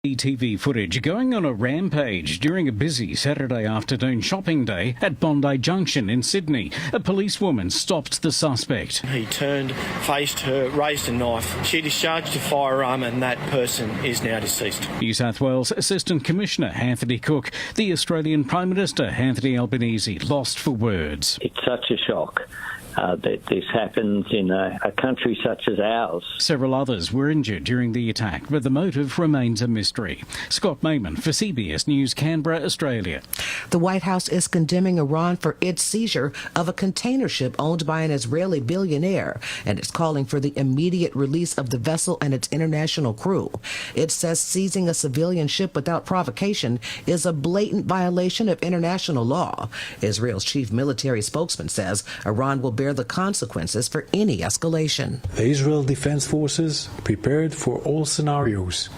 TV footage going on a rampage during a busy Saturday afternoon shopping day at Bondi Junction in Sydney. A policewoman stopped the suspect. He turned, faced her, raised a knife. She discharged a firearm and that person is now deceased. New South Wales Assistant Commissioner Anthony Cook, the Australian Prime Minister Anthony Albanese lost for words. It's such a shock that this happens in a country such as ours. Several others were injured during the attack, but the motive remains a mystery. Scott Mayman for CBS News, Canberra, Australia. The White House is condemning Iran for its seizure of a container ship owned by an Israeli billionaire, and it's calling for the immediate release of the vessel and its international crew. It says seizing a civilian ship without provocation is a blatant violation of international law. Israel's chief military spokesman says Iran will bear the consequences for any escalation. The Israel Defense Forces prepared for all scenarios,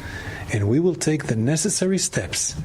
and we will take the necessary steps,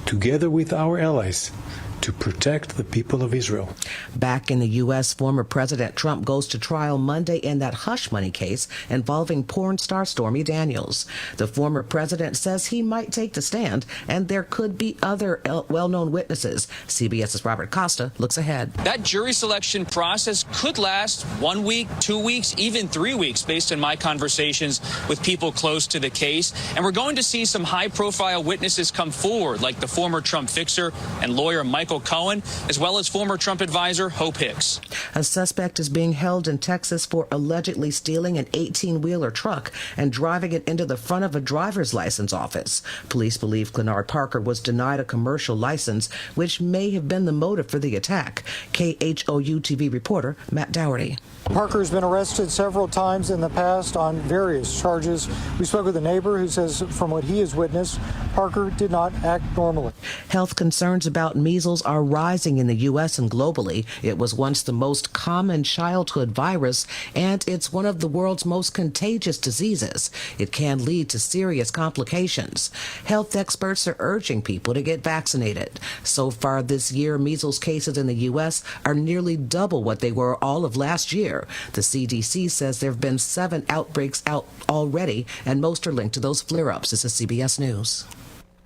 together with our allies, to protect the people of Israel. Back in the U.S., former President Trump goes to trial Monday in that hush money case involving porn star Stormy Daniels. The former president says he might take the stand, and there could be other well-known witnesses. CBS's Robert Costa looks ahead. That jury selection process could last 1 week, 2 weeks, even 3 weeks, based on my conversations with people close to the case. And we're going to see some high-profile witnesses come forward, like the former Trump fixer and lawyer Michael Cohen, as well as former Trump advisor Hope Hicks. A suspect is being held in Texas for allegedly stealing an 18-wheeler truck and driving it into the front of a driver's license office. Police believe Clenard Parker was denied a commercial license, which may have been the motive for the attack. KHOU TV reporter Matt Dougherty. Parker's been arrested several times in the past on various charges. We spoke with a neighbor who says from what he has witnessed, Parker did not act normally. Health concerns about measles are rising in the U.S. and globally. It was once the most common childhood virus, and it's one of the world's most contagious diseases. It can lead to serious complications. Health experts are urging people to get vaccinated. So far this year, measles cases in the U.S. are nearly double what they were all of last year. The CDC says there have been 7 outbreaks out already, and most are linked to those flare-ups. This is CBS News.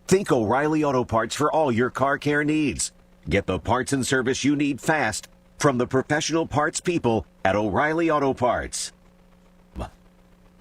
Think O'Reilly Auto Parts for all your car care needs. Get the parts and service you need fast from the professional parts people at O'Reilly Auto Parts.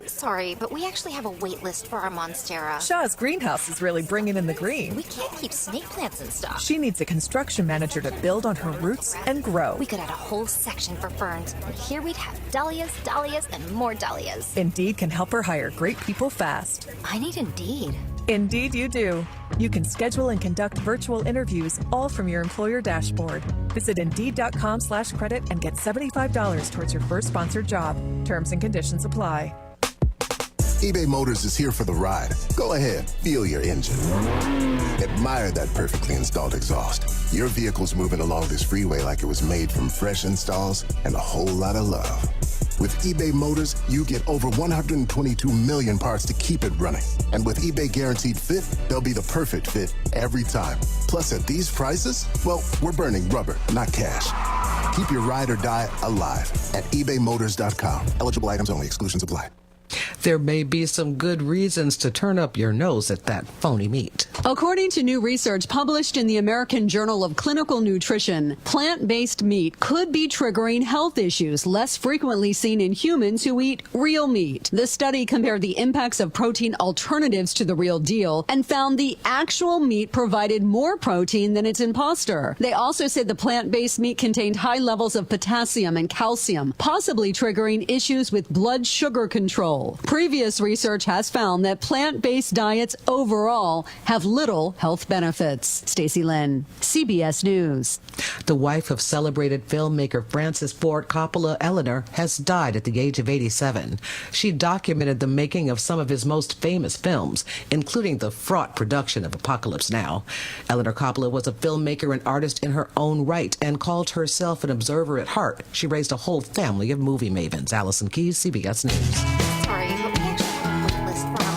Sorry, but we actually have a wait list for our Monstera. Shaw's greenhouse is really bringing in the green. We can't keep snake plants in stock. She needs a construction manager to build on her roots and grow. We could add a whole section for ferns, and here we'd have dahlias, dahlias, and more dahlias. Indeed can help her hire great people fast. I need Indeed. Indeed you do. You can schedule and conduct virtual interviews all from your employer dashboard. Visit Indeed.com/credit and get $75 towards your first sponsored job. Terms and conditions apply. eBay Motors is here for the ride. Go ahead, feel your engine. Admire that perfectly installed exhaust. Your vehicle's moving along this freeway like it was made from fresh installs and a whole lot of love. With eBay Motors, you get over 122 million parts to keep it running. And with eBay Guaranteed Fit, they'll be the perfect fit every time. Plus, at these prices, well, we're burning rubber, not cash. Keep your ride or die alive at ebaymotors.com. Eligible items only. Exclusions apply. There may be some good reasons to turn up your nose at that phony meat. According to new research published in the American Journal of Clinical Nutrition, plant-based meat could be triggering health issues less frequently seen in humans who eat real meat. The study compared the impacts of protein alternatives to the real deal and found the actual meat provided more protein than its imposter. They also said the plant-based meat contained high levels of potassium and calcium, possibly triggering issues with blood sugar control. Previous research has found that plant-based diets overall have little health benefits. Stacey Lynn, CBS News. The wife of celebrated filmmaker Francis Ford Coppola, Eleanor, has died at the age of 87. She documented the making of some of his most famous films, including the fraught production of Apocalypse Now. Eleanor Coppola was a filmmaker and artist in her own right and called herself an observer at heart. She raised a whole family of movie mavens. Allison Keyes, CBS News. Sorry, but we actually have a wait list for our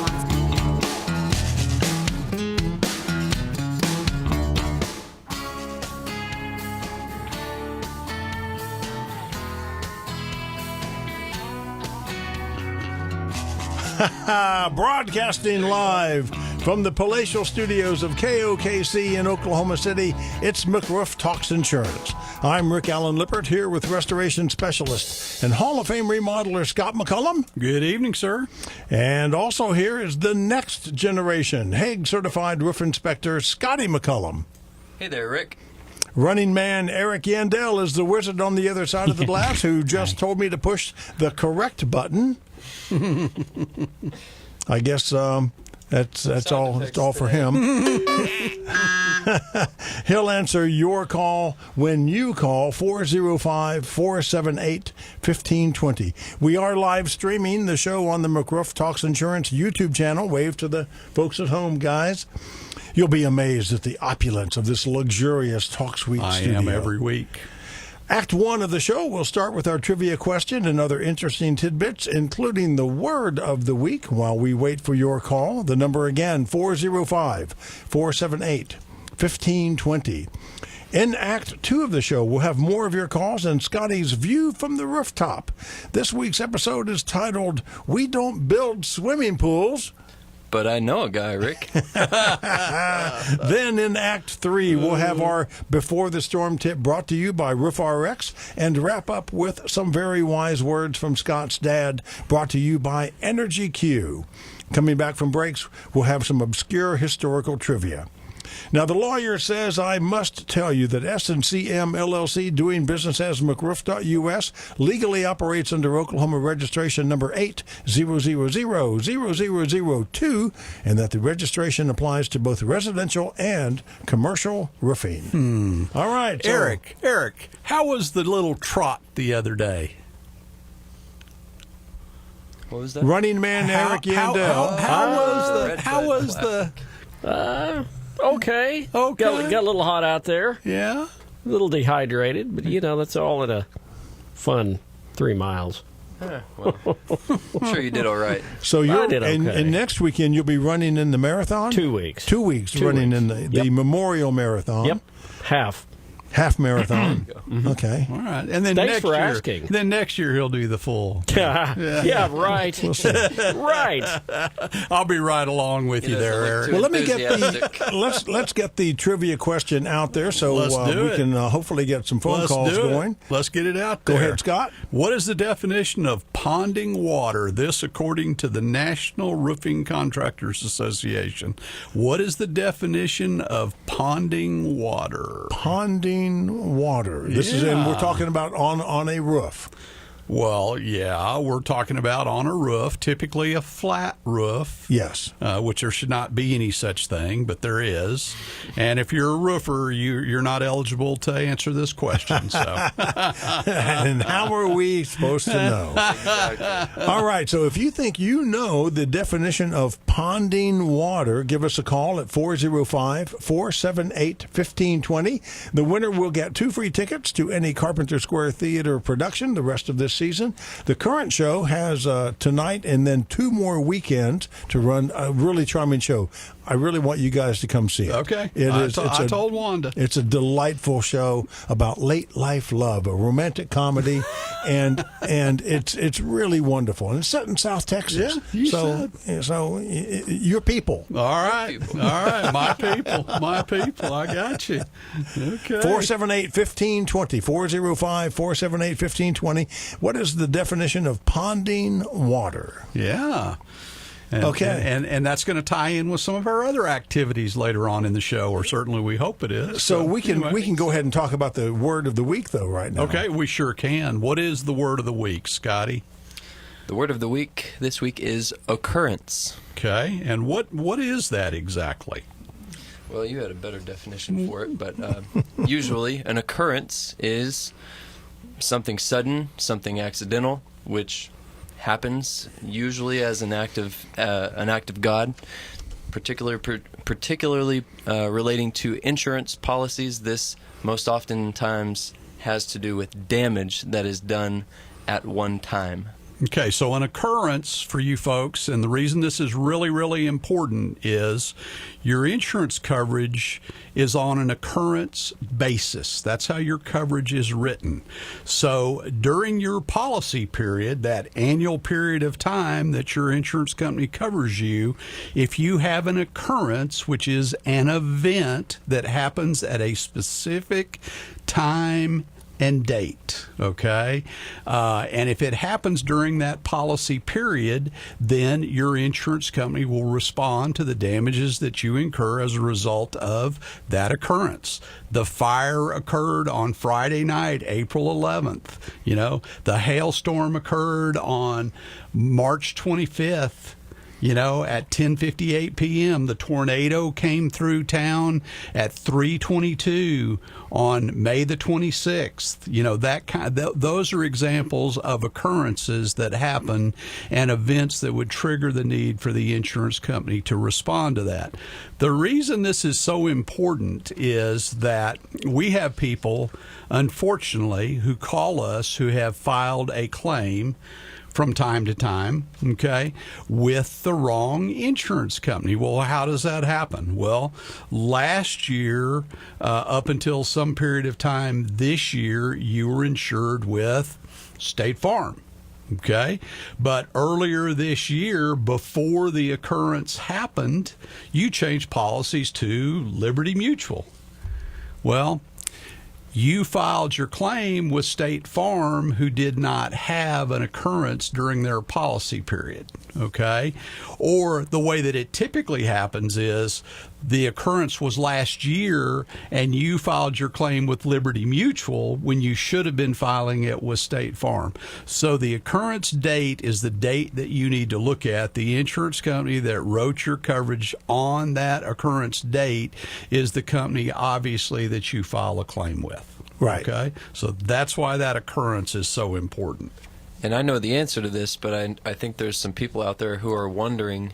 Broadcasting live From the palatial studios of KOKC in Oklahoma City, it's McRoof Talks Insurance. I'm Rick Allen Lippert here with restoration specialist and Hall of Fame remodeler Scott McCollum. Good evening, sir. And also here is the next generation HAAG-certified roof inspector Scotty McCollum. Hey there, Rick. Running man Eric Yandel is the wizard on the other side of the glass who just told me to push the correct button. I guess that's all for him. He'll answer your call when you call 405-478-1520. We are live streaming the show on the McRoof Talks Insurance YouTube channel. Wave to the folks at home, guys. You'll be amazed at the opulence of this luxurious Talk Suite studio. I am every week. Act 1 of the show will start with our trivia question and other interesting tidbits, including the word of the week, while we wait for your call. The number again, 405-478-1520. In Act 2 of the show, we'll have more of your calls and Scotty's view from the rooftop. This week's episode is titled, We Don't Build Swimming Pools, But I know a guy, Rick. Then in Act 3, we'll have our Before the Storm tip brought to you by RoofRx and wrap up with some very wise words from Scott's dad brought to you by Energy Q. Coming back from breaks, we'll have some obscure historical trivia. Now, the lawyer says I must tell you that S&CM LLC, doing business as McRoof.us, legally operates under Oklahoma registration number 8000002, and that the registration applies to both residential and commercial roofing. All right. So, Eric, how was the little trot the other day? What was that? Running man Eric Yandel. How was the Okay. Got a little hot out there. Yeah. A little dehydrated, but that's all in a fun 3 miles. Well, I'm sure you did all right. So I did okay. And next weekend you'll be running in the marathon? 2 weeks. 2 weeks running in the Memorial Marathon. Yep. Half marathon. Okay. All right. And then Thanks for asking. Then next year he'll do the full. Yeah, right. Right. I'll be right along with you there, Eric. Well, let me get let's get the trivia question out there so we can hopefully get some phone calls going. Let's get it out there. Go ahead, Scott. What is the definition of ponding water? This according to the National Roofing Contractors Association. What is the definition of ponding water? Ponding water. This is, and we're talking about on a roof. Well, yeah, we're talking about on a roof, typically a flat roof. Yes. Which there should not be any such thing, but there is. And if you're a roofer, you're not eligible to answer this question. So, and how are we supposed to know? All right. So if you think you know the definition of ponding water, give us a call at 405-478-1520. The winner will get 2 free tickets to any Carpenter Square Theater production the rest of this season. The current show has tonight and then 2 more weekends to run a really charming show. I really want you guys to come see it. Okay. I told Wanda. It's a delightful show about late life love, a romantic comedy, and it's really wonderful. And it's set in South Texas. Yeah, so your people. All right. My people. I got you. Okay. 478-1520. 405-478-1520. What is the definition of ponding water? Yeah. And that's going to tie in with some of our other activities later on in the show, or certainly we hope it is. So we can go ahead and talk about the word of the week, though, right now. Okay, we sure can. What is the word of the week, Scotty? The word of the week this week is occurrence. Okay, and what is that exactly? Well, you had a better definition for it, but usually an occurrence is something sudden, something accidental, which happens usually as an act of God, particularly relating to insurance policies. This most oftentimes has to do with damage that is done at one time. Okay, so an occurrence for you folks, and the reason this is really, really important is your insurance coverage is on an occurrence basis. That's how your coverage is written. So during your policy period, that annual period of time that your insurance company covers you, if you have an occurrence, which is an event that happens at a specific time and date, okay? And if it happens during that policy period, then your insurance company will respond to the damages that you incur as a result of that occurrence. The fire occurred on Friday night, April 11th. You know, the hailstorm occurred on March 25th. You know, at 10:58 p.m., the tornado came through town at 3:22 on May the 26th. You know, those are examples of occurrences that happen and events that would trigger the need for the insurance company to respond to that. The reason this is so important is that we have people, unfortunately, who call us who have filed a claim from time to time, okay, with the wrong insurance company. Well, how does that happen? Well, last year, up until some period of time this year, you were insured with State Farm, okay? But earlier this year, before the occurrence happened, you changed policies to Liberty Mutual. Well, you filed your claim with State Farm, who did not have an occurrence during their policy period, okay? Or the way that it typically happens is the occurrence was last year and you filed your claim with Liberty Mutual when you should have been filing it with State Farm. So the occurrence date is the date that you need to look at. The insurance company that wrote your coverage on that occurrence date is the company, obviously, that you file a claim with. Right. Okay? So that's why that occurrence is so important. And I know the answer to this, but I think there's some people out there who are wondering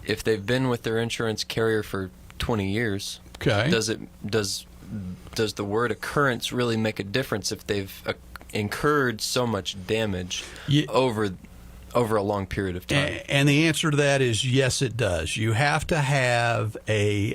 if they've been with their insurance carrier for 20 years. Okay. Does the word occurrence really make a difference if they've incurred so much damage over a long period of time? And the answer to that is yes, it does. You have to have an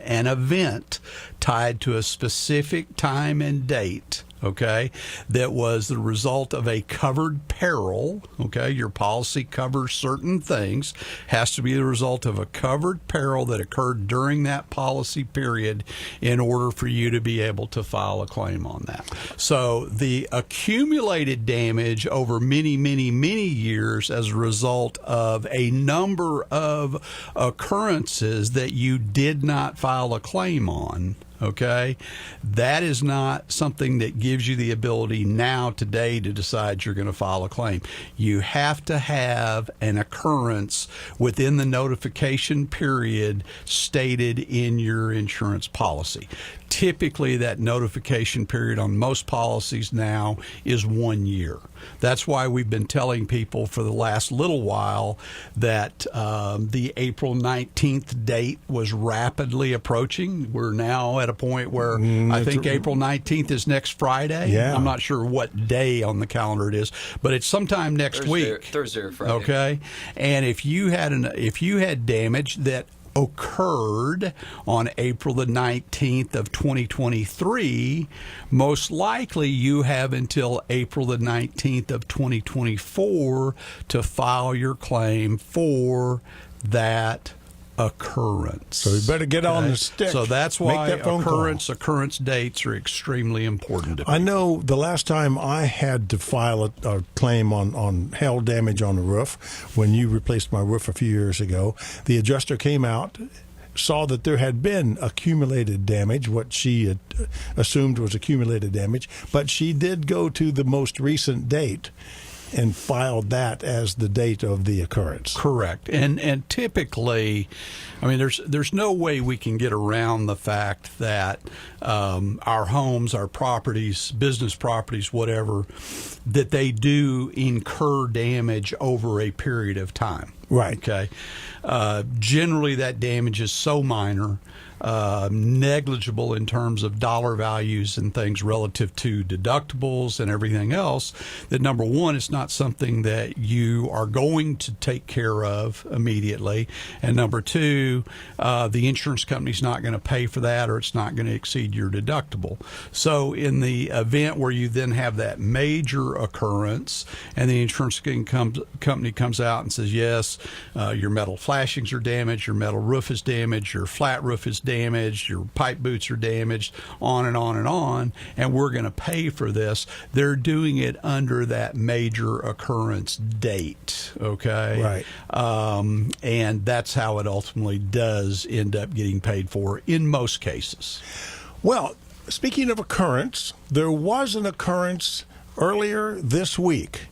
event tied to a specific time and date, okay, that was the result of a covered peril, okay? Your policy covers certain things, has to be the result of a covered peril that occurred during that policy period in order for you to be able to file a claim on that. So the accumulated damage over many, many, many years as a result of a number of occurrences that you did not file a claim on, okay, that is not something that gives you the ability now today to decide you're going to file a claim. You have to have an occurrence within the notification period stated in your insurance policy. Typically, that notification period on most policies now is 1 year. That's why we've been telling people for the last little while that the April 19th date was rapidly approaching. We're now at a point where I think April 19th is next Friday. Yeah. I'm not sure what day on the calendar it is, but it's sometime next week. Thursday or Friday. Okay, and if you had damage that occurred on April the 19th of 2023, most likely you have until April the 19th of 2024 to file your claim for that occurrence. So you better get on the stick. So that's why Make that phone occurrence dates are extremely important to I people. know the last time I had to file a claim on hail damage on the roof, when you replaced my roof a few years ago, the adjuster came out, saw that there had been accumulated damage, what she had assumed was accumulated damage, but she did go to the most recent date and filed that as the date of the occurrence. Correct. And typically, I mean, there's no way we can get around the fact that our homes, our properties, business properties, whatever, that they do incur damage over a period of time. Right. Okay. Generally, that damage is so minor, negligible in terms of dollar values and things relative to deductibles and everything else, that number one, it's not something that you are going to take care of immediately, and number two, the insurance company's not going to pay for that, or it's not going to exceed your deductible. So in the event where you then have that major occurrence and the insurance company comes out and says, yes, your metal flashings are damaged, your metal roof is damaged, your flat roof is damaged, your pipe boots are damaged, on and on and on, and we're going to pay for this. They're doing it under that major occurrence date, okay? Right. And that's how it ultimately does end up getting paid for in most cases. Well, speaking of occurrence, there was an occurrence earlier this week.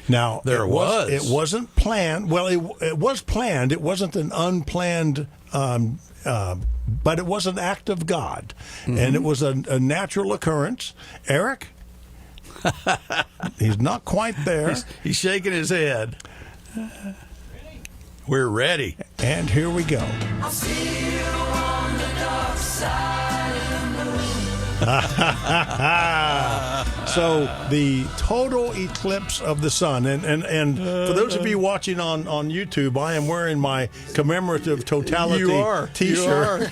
Now, it wasn't planned. Well, it was planned. It wasn't an unplanned but it was an act of God, and it was a natural occurrence. Eric, he's not quite there. He's shaking his head. We're ready. And here we go. I'll see you on the dark side of the moon. So the total eclipse of the sun, and for those of you watching on YouTube, I am wearing my commemorative totality T-shirt.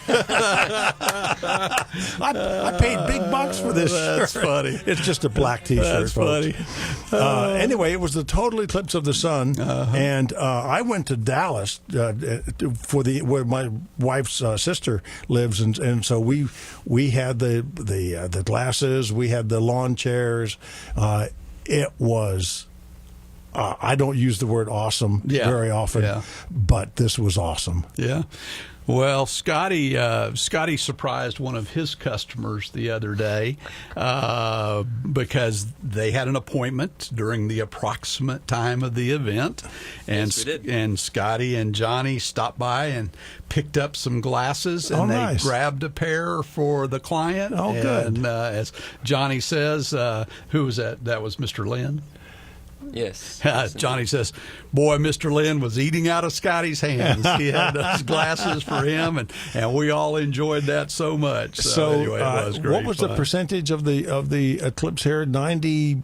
I paid big bucks for this shirt. That's funny. It's just a black T-shirt. That's folks. funny. Anyway, it was the total eclipse of the sun, and I went to Dallas for where my wife's sister lives, and so we had the glasses, we had the lawn chairs. It was. I don't use the word awesome very often, but this was awesome. Yeah. Well, Scotty surprised one of his customers the other day because they had an appointment during the approximate time of the event, and Yes, we did. and Scotty and Johnny stopped by and picked up some glasses, and they grabbed a pair for the client. Oh, good. And as Johnny says, who was that? That was Mr. Lynn. Yes. Johnny says, boy, Mr. Lynn was eating out of Scotty's hands. He had those glasses for him, and we all enjoyed that so much. So anyway, it was great. What was the percentage of the eclipse here? 94?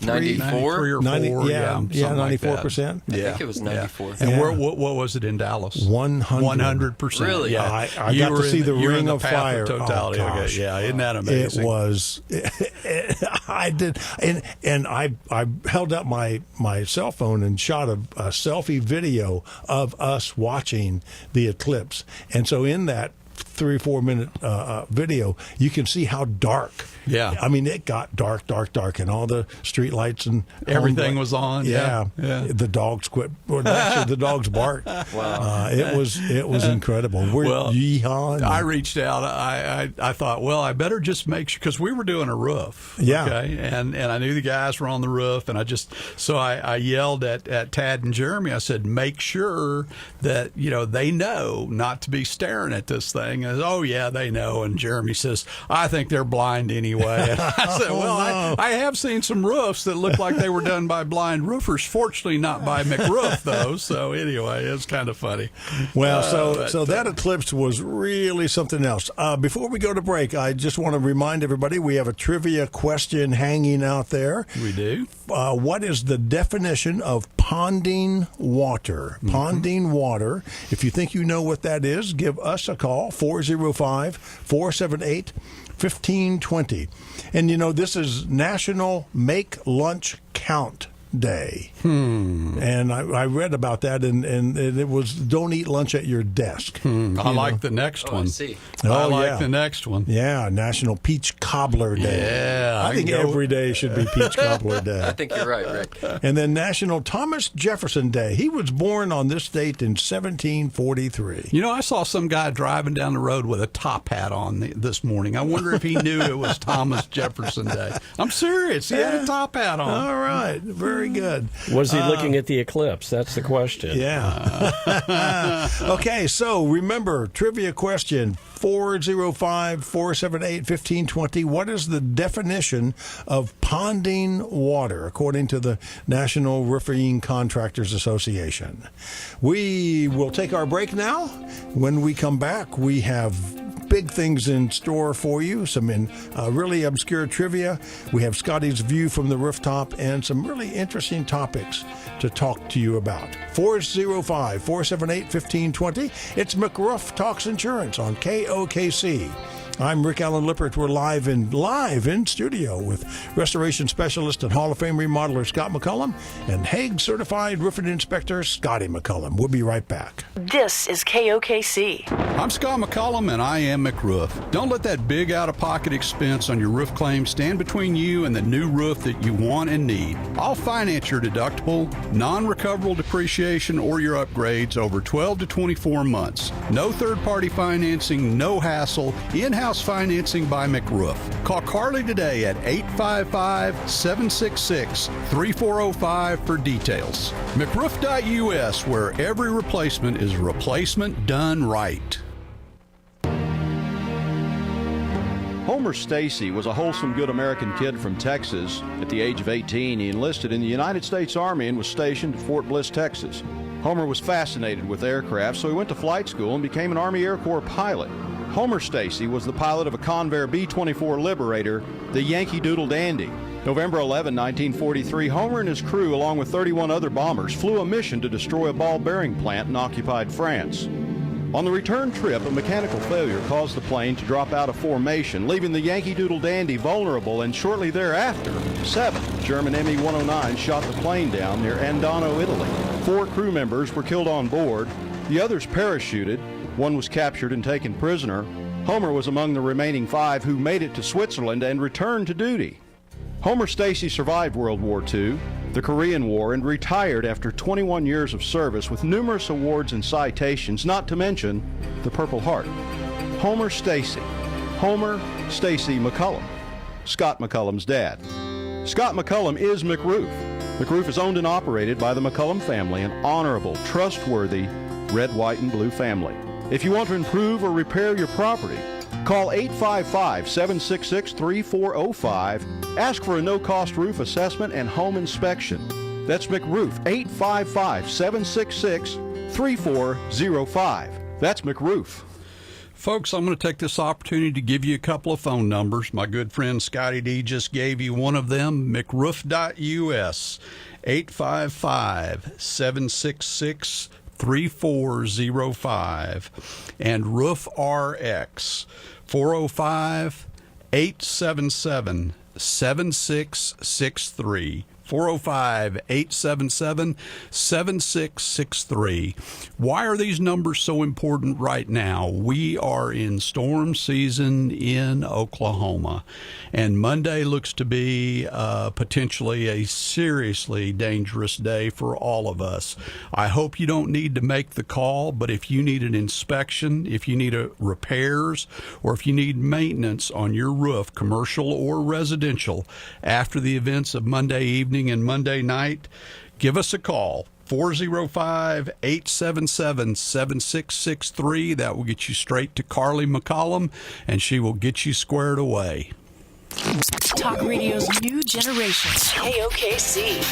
93 or 4, yeah, 94%. I think it was 94. And what was it in Dallas? 100%. Really? Yeah. I got to see the you were ring in the of path fire. Totality. Oh, gosh. Okay. Yeah, isn't that amazing? It was. I did, and I held up my cell phone and shot a selfie video of us watching the eclipse, and so in that 3 or 4 minute video, you can see how dark. Yeah, I mean, it got dark, and all the street lights and everything was on. Yeah. The dogs quit. Well, actually, the dogs barked. Wow, it was incredible. I reached out. I thought, well, I better just make sure, because we were doing a roof. Yeah. Okay, and I knew the guys were on the roof, and I yelled at Tad and Jeremy. I said, make sure that they know not to be staring at this thing. And oh yeah, they know. And Jeremy says, I think they're blind anyway. And I said, well, I have seen some roofs that look like they were done by blind roofers. Fortunately, not by McRoof though. So anyway, it's kind of funny. Well, so that eclipse was really something else. Before we go to break, I just want to remind everybody we have a trivia question hanging out there. We do. What is the definition of ponding water? Ponding water. If you know what that is, give us a call, 405-478-1520. And this is National Make Lunch Count Day. And I read about that, and it was don't eat lunch at your desk. I like the next one. I see. I like the next one. Yeah, National Peach Cobbler Day. Yeah, I think every day should be Peach Cobbler Day. I think you're right, Rick. And then National Thomas Jefferson Day. He was born on this date in 1743. I saw some guy driving down the road with a top hat on this morning. I wonder if he knew it was Thomas Jefferson Day. I'm serious. He had a top hat on. All right. Very Very good. Was he looking at the eclipse? That's the question. Yeah. Okay, so remember, trivia question, 405-478-1520. What is the definition of ponding water, according to the National Roofing Contractors Association? We will take our break now. When we come back, we have big things in store for you, some really obscure trivia. We have Scotty's view from the rooftop and some really interesting topics to talk to you about. 405-478-1520. It's McRoof Talks Insurance on KOKC. I'm Rick Allen Lippert. We're live in studio with restoration specialist and Hall of Fame remodeler Scott McCollum and HAAG-certified roofing inspector Scotty McCollum. We'll be right back. This is KOKC. I'm Scott McCollum, and I am McRoof. Don't let that big out-of-pocket expense on your roof claim stand between you and the new roof that you want and need. I'll finance your deductible, non-recoverable depreciation, or your upgrades over 12 to 24 months. No third-party financing, no hassle, in-house financing by McRoof. Call Carly today at 855-766-3405 for details. McRoof.us, where every replacement is a replacement done right. Homer Stacy was a wholesome, good American kid from Texas. At the age of 18, he enlisted in the United States Army and was stationed at Fort Bliss, Texas. Homer was fascinated with aircraft, so he went to flight school and became an Army Air Corps pilot. Homer Stacy was the pilot of a Convair B-24 Liberator, the Yankee Doodle Dandy. November 11, 1943, Homer and his crew, along with 31 other bombers, flew a mission to destroy a ball bearing plant in occupied France. On the return trip, a mechanical failure caused the plane to drop out of formation, leaving the Yankee Doodle Dandy vulnerable, and shortly thereafter, 7 German Me-109 shot the plane down near Andano, Italy. 4 crew members were killed on board. The others parachuted. 1 was captured and taken prisoner. Homer was among the remaining 5 who made it to Switzerland and returned to duty. Homer Stacy survived World War II, the Korean War, and retired after 21 years of service with numerous awards and citations, not to mention the Purple Heart. Homer Stacy. Homer Stacy McCollum. Scott McCollum's dad. Scott McCollum is McRoof. McRoof is owned and operated by the McCollum family, an honorable, trustworthy red, white, and blue family. If you want to improve or repair your property, call 855-766-3405. Ask for a no-cost roof assessment and home inspection. That's McRoof, 855-766-3405. That's McRoof. Folks, I'm going to take this opportunity to give you a couple of phone numbers. My good friend Scotty D just gave you one of them, McRoof.us, 855-766-3405, and Roof RX, 405-877-7663. 405-877-7663. Why are these numbers so important right now? We are in storm season in Oklahoma, and Monday looks to be potentially a seriously dangerous day for all of us. I hope you don't need to make the call, but if you need an inspection, if you need repairs, or if you need maintenance on your roof, commercial or residential, after the events of Monday evening and Monday night, give us a call. 405-877-7663. That will get you straight to Carly McCollum, and she will get you squared away. Talk radio's new generation. KOKC.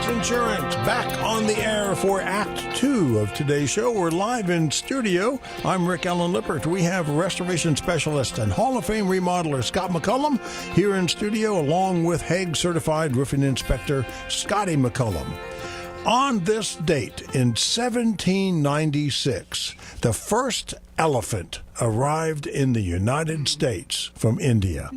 Insurance back on the air for Act 2 of today's show. We're live in studio. I'm Rick Allen Lippert. We have restoration specialist and Hall of Fame remodeler Scott McCollum here in studio, along with HAAG-certified roofing inspector Scotty McCollum. On this date in 1796, the first elephant arrived in the United States from India.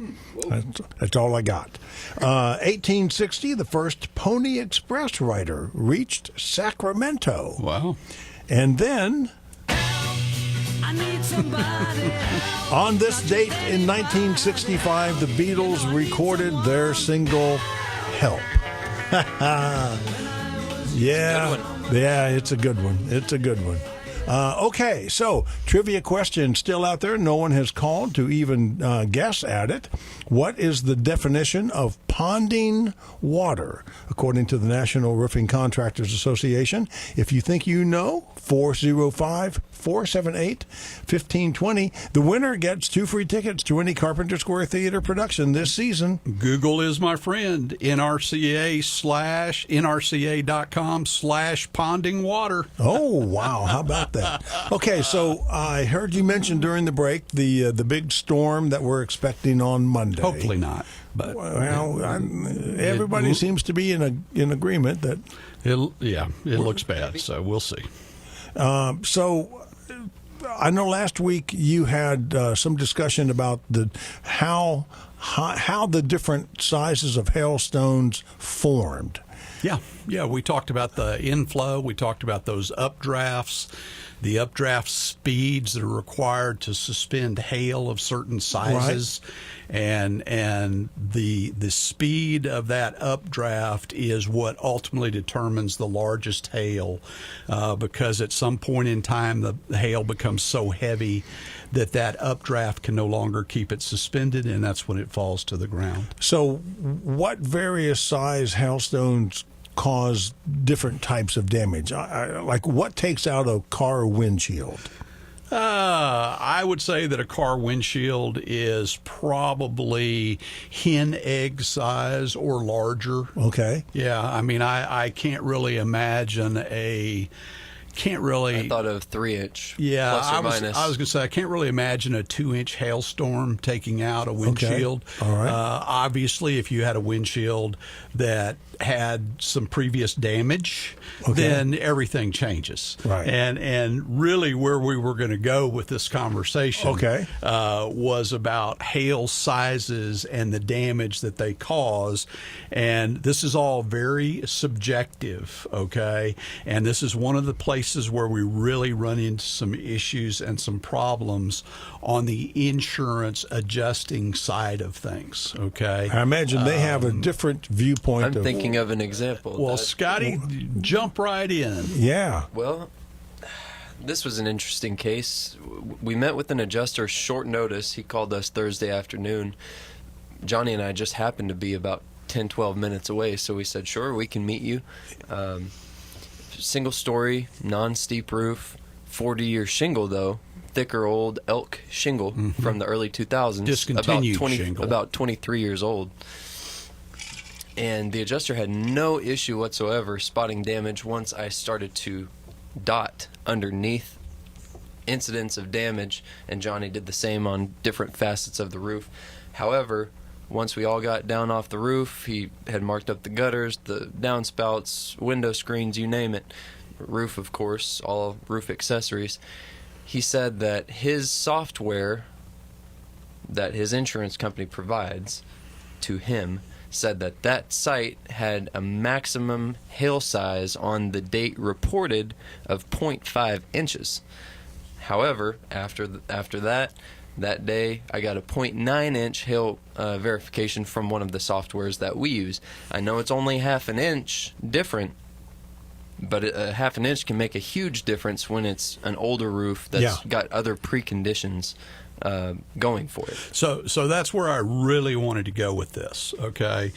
That's all I got. 1860, the first Pony Express rider reached Sacramento. Wow. And then, on this date in 1965, the Beatles recorded their single, Help. Yeah, it's a good one. It's a good one. Okay, so trivia question still out there. No one has called to even guess at it. What is the definition of ponding water, according to the National Roofing Contractors Association? If you think you know, 405-478-1520. The winner gets 2 free tickets to any Carpenter Square Theater production this season. Google is my friend. NRCA.com/ponding water. Oh, wow. How about that? Okay, so I heard you mention during the break the big storm that we're expecting on Monday. Hopefully not. But everybody seems to be in agreement that it looks bad. So we'll see. So I know last week you had some discussion about how the different sizes of hailstones formed. Yeah, we talked about the inflow. We talked about those updrafts, the updraft speeds that are required to suspend hail of certain sizes, right. and the speed of that updraft is what ultimately determines the largest hail, because at some point in time the hail becomes so heavy that updraft can no longer keep it suspended, and that's when it falls to the ground. So what various size hailstones cause different types of damage? Like what takes out a car windshield? I would say that a car windshield is probably hen egg size or larger. Okay. Yeah, I mean, I can't really imagine I thought of 3-inch. Yeah, plus or minus. I was going to say I can't really imagine a 2-inch hailstorm taking out a windshield. Okay. All right. Obviously, if you had a windshield that had some previous damage, then everything changes. Right. And really where we were going to go with this conversation was about hail sizes and the damage that they cause. And this is all very subjective, okay? And this is one of the places where we really run into some issues and some problems on the insurance adjusting side of things, okay? I imagine they have a different viewpoint. I'm thinking of an example. Well, Scotty, jump right in. Yeah. Well, this was an interesting case. We met with an adjuster short notice. He called us Thursday afternoon. Johnny and I just happened to be about 10, 12 minutes away, so we said, sure, we can meet you. Single story, non-steep roof, 40-year shingle, though. Thicker old elk shingle from the early 2000s. Discontinued shingle. About 23 years old. And the adjuster had no issue whatsoever spotting damage once I started to dot underneath incidents of damage, and Johnny did the same on different facets of the roof. However, once we all got down off the roof, he had marked up the gutters, the downspouts, window screens, you name it. Roof, of course, all roof accessories. He said that his software that his insurance company provides to him said that site had a maximum hail size on the date reported of 0.5 inches. However, after that day, I got a 0.9 inch hail verification from one of the softwares that we use. I know it's only half an inch different, but a half an inch can make a huge difference when it's an older roof that's got other preconditions going for it. So that's where I really wanted to go with this, okay?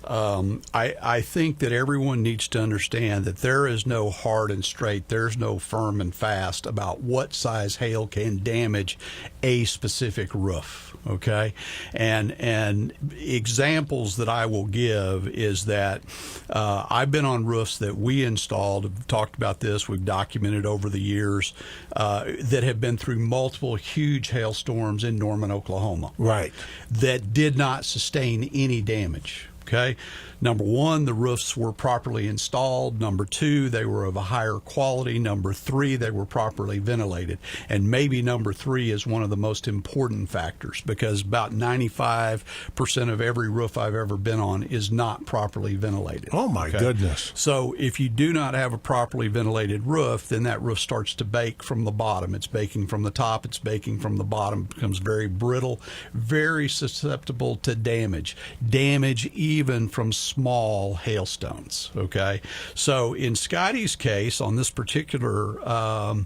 I think that everyone needs to understand that there is no hard and straight, there's no firm and fast about what size hail can damage a specific roof, okay? And examples that I will give is that I've been on roofs that we installed, I've talked about this, we've documented over the years, that have been through multiple huge hailstorms in Norman, Oklahoma. Right. That did not sustain any damage. Okay. Number one, the roofs were properly installed. Number two, they were of a higher quality. Number three, they were properly ventilated. And maybe number three is one of the most important factors, because about 95% of every roof I've ever been on is not properly ventilated. Oh, my goodness. So if you do not have a properly ventilated roof, then that roof starts to bake from the bottom. It's baking from the top. It's baking from the bottom. It becomes very brittle, very susceptible to damage. Damage even from small hailstones. Okay, so in Scotty's case, on this particular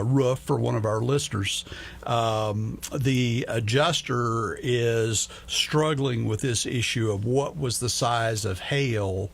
roof for one of our listeners, the adjuster is struggling with this issue of what was the size of hail,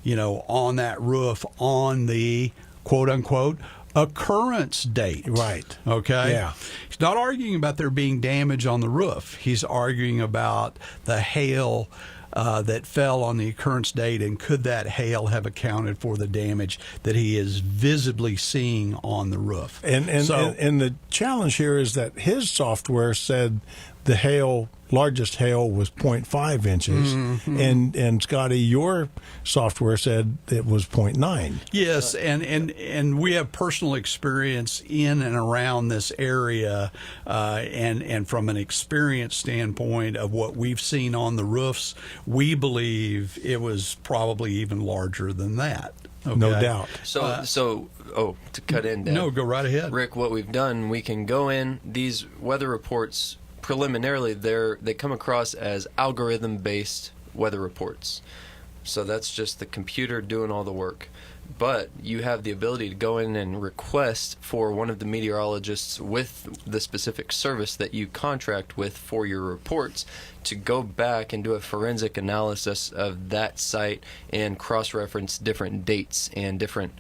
on that roof on the quote unquote occurrence date. Right. Okay. Yeah. He's not arguing about there being damage on the roof. He's arguing about the hail that fell on the occurrence date, and could that hail have accounted for the damage that he is visibly seeing on the roof. And the challenge here is that his software said the largest hail was 0.5 inches, and Scotty, your software said it was 0.9. Yes, and we have personal experience in and around this area, and from an experience standpoint of what we've seen on the roofs, we believe it was probably even larger than that. Okay? No doubt. So to cut in, Dan. No, go right ahead. Rick, what we've done, we can go in, these weather reports, preliminarily, they come across as algorithm-based weather reports. So that's just the computer doing all the work. But you have the ability to go in and request for one of the meteorologists with the specific service that you contract with for your reports to go back and do a forensic analysis of that site and cross-reference different dates and different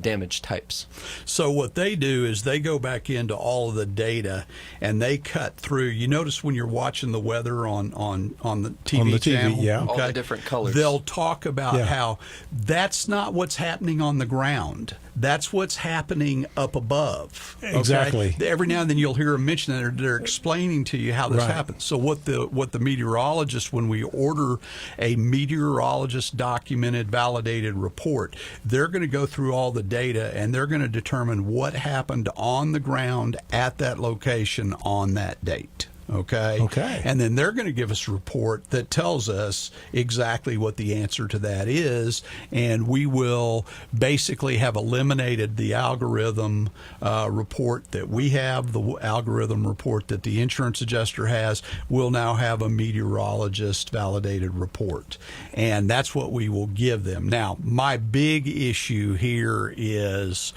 damage types. So what they do is they go back into all of the data and they cut through. You notice when you're watching the weather on the TV channel, yeah, all the different colors. They'll talk about how that's not what's happening on the ground. That's what's happening up above. Okay? Exactly. Every now and then you'll hear them mention that they're explaining to you how this happens. So what the meteorologist, when we order a meteorologist documented, validated report, they're going to go through all the data and they're going to determine what happened on the ground at that location on that date. Okay. And then they're going to give us a report that tells us exactly what the answer to that is, and we will basically have eliminated the algorithm report that we have, the algorithm report that the insurance adjuster has. We'll now have a meteorologist validated report, and that's what we will give them. Now, my big issue here is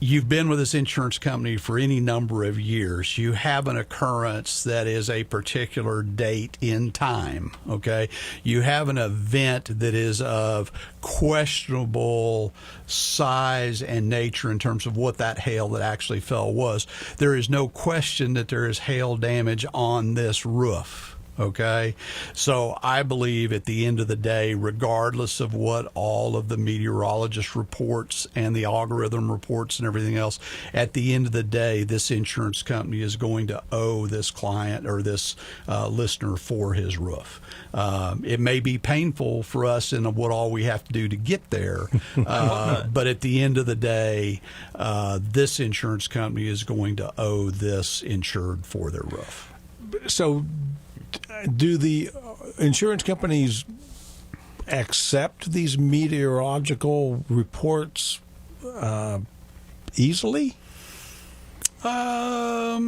you've been with this insurance company for any number of years. You have an occurrence that is a particular date in time, okay? You have an event that is of questionable size and nature in terms of what that hail that actually fell was. There is no question that there is hail damage on this roof. Okay, so I believe at the end of the day, regardless of what all of the meteorologist reports and the algorithm reports and everything else, at the end of the day, this insurance company is going to owe this client or this listener for his roof. It may be painful for us in what all we have to do to get there, but at the end of the day, this insurance company is going to owe this insured for their roof. So do the insurance companies accept these meteorological reports easily? Or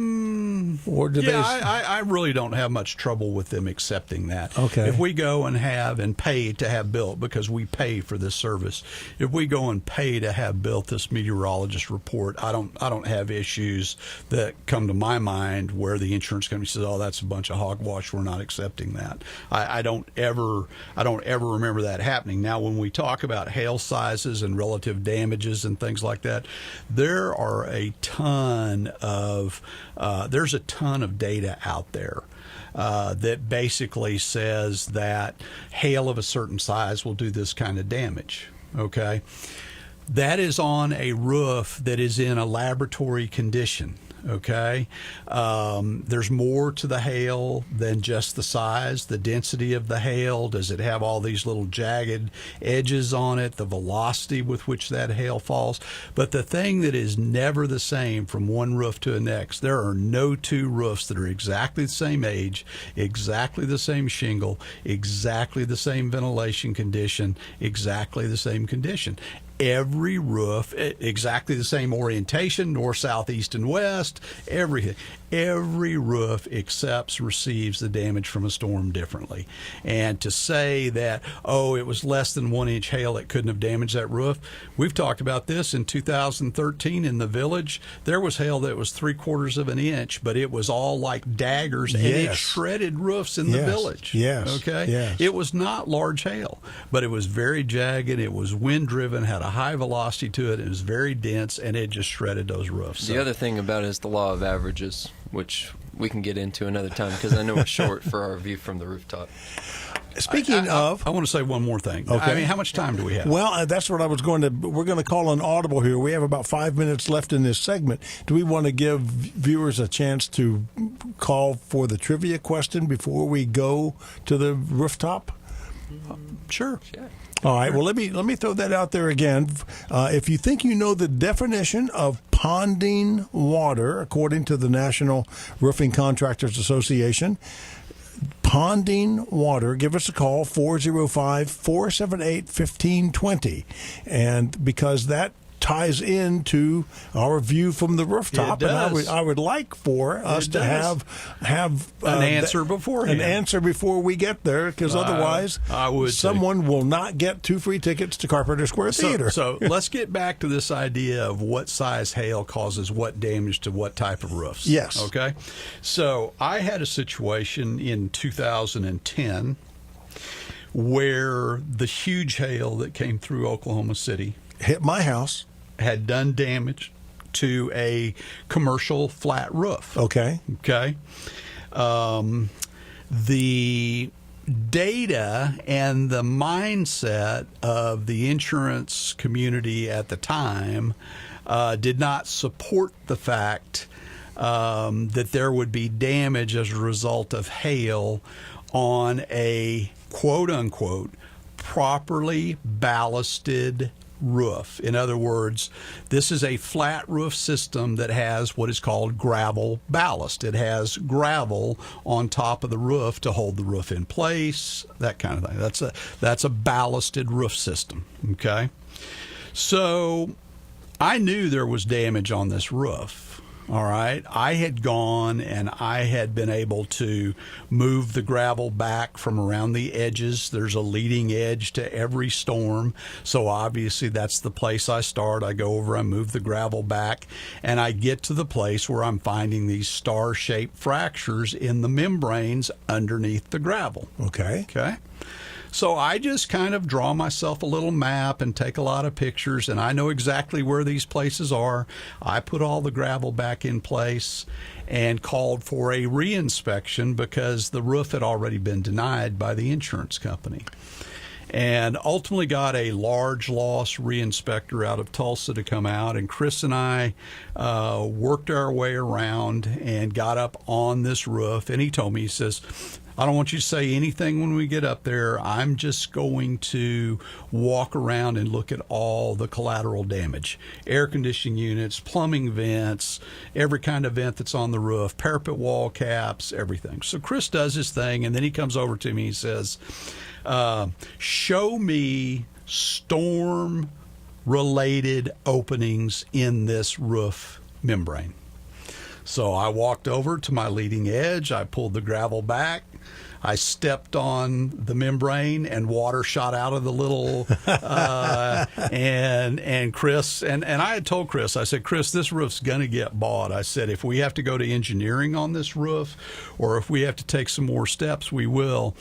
do I really don't have much trouble with them accepting that. Okay. If we go and pay to have built, because we pay for this service, if we go and pay to have built this meteorologist report, I don't have issues that come to my mind where the insurance company says, "Oh, that's a bunch of hogwash. We're not accepting that." I don't ever remember that happening. Now, when we talk about hail sizes and relative damages and things like that, there's a ton of data out there that basically says that hail of a certain size will do this kind of damage. Okay, that is on a roof that is in a laboratory condition. Okay, there's more to the hail than just the size, the density of the hail. Does it have all these little jagged edges on it, the velocity with which that hail falls? But the thing that is never the same from one roof to the next, there are no two roofs that are exactly the same age, exactly the same shingle, exactly the same ventilation condition, exactly the same condition. every roof, exactly the same orientation, north, south, east, and west, everything. Every roof receives the damage from a storm differently. And to say that, it was less than 1 inch hail that couldn't have damaged that roof, we've talked about this in 2013 in the Village. There was hail that was 3/4 of an inch, but it was all like daggers, and it shredded roofs in the Village. Yes. Okay? Yes. It was not large hail, but it was very jagged, it was wind-driven, had a high velocity to it, it was very dense, and it just shredded those roofs. The other thing about it is the law of averages, which we can get into another time because I know we're short for our view from the rooftop. Speaking of... I want to say one more thing. Okay. I mean, how much time do we have? Well, that's what I was going to... We're going to call an audible here. We have about 5 minutes left in this segment. Do we want to give viewers a chance to call for the trivia question before we go to the rooftop? Sure. All right. Well, let me throw that out there again. If you think you know the definition of ponding water, according to the National Roofing Contractors Association, ponding water, give us a call, 405-478-1520. And because that ties into our view from the rooftop, It and does. I would like for us to have an answer beforehand. an answer before we get there, because otherwise someone will not get 2 free tickets to Carpenter Square Theater. So let's get back to this idea of what size hail causes what damage to what type of roofs. Yes. Okay. So I had a situation in 2010 where the huge hail that came through Oklahoma City hit my house, had done damage to a commercial flat roof. Okay. The data and the mindset of the insurance community at the time did not support the fact that there would be damage as a result of hail on a quote-unquote properly ballasted roof. In other words, this is a flat roof system that has what is called gravel ballast. It has gravel on top of the roof to hold the roof in place, that kind of thing. That's a ballasted roof system. Okay, so I knew there was damage on this roof. All right. I had gone and I had been able to move the gravel back from around the edges. There's a leading edge to every storm. So obviously that's the place I start. I go over, I move the gravel back, and I get to the place where I'm finding these star-shaped fractures in the membranes underneath the gravel. Okay. So I just kind of draw myself a little map and take a lot of pictures, and I know exactly where these places are. I put all the gravel back in place and called for a reinspection because the roof had already been denied by the insurance company. And ultimately got a large loss reinspector out of Tulsa to come out, and Chris and I worked our way around and got up on this roof, and he told me, he says, I don't want you to say anything when we get up there. I'm just going to walk around and look at all the collateral damage. Air conditioning units, plumbing vents, every kind of vent that's on the roof, parapet wall caps, everything. So Chris does his thing, and then he comes over to me and says, show me storm-related openings in this roof membrane. So I walked over to my leading edge. I pulled the gravel back. I stepped on the membrane and water shot out of the little and Chris and I had told Chris, I said, Chris, this roof's gonna get bought. I said, if we have to go to engineering on this roof or if we have to take some more steps, we will.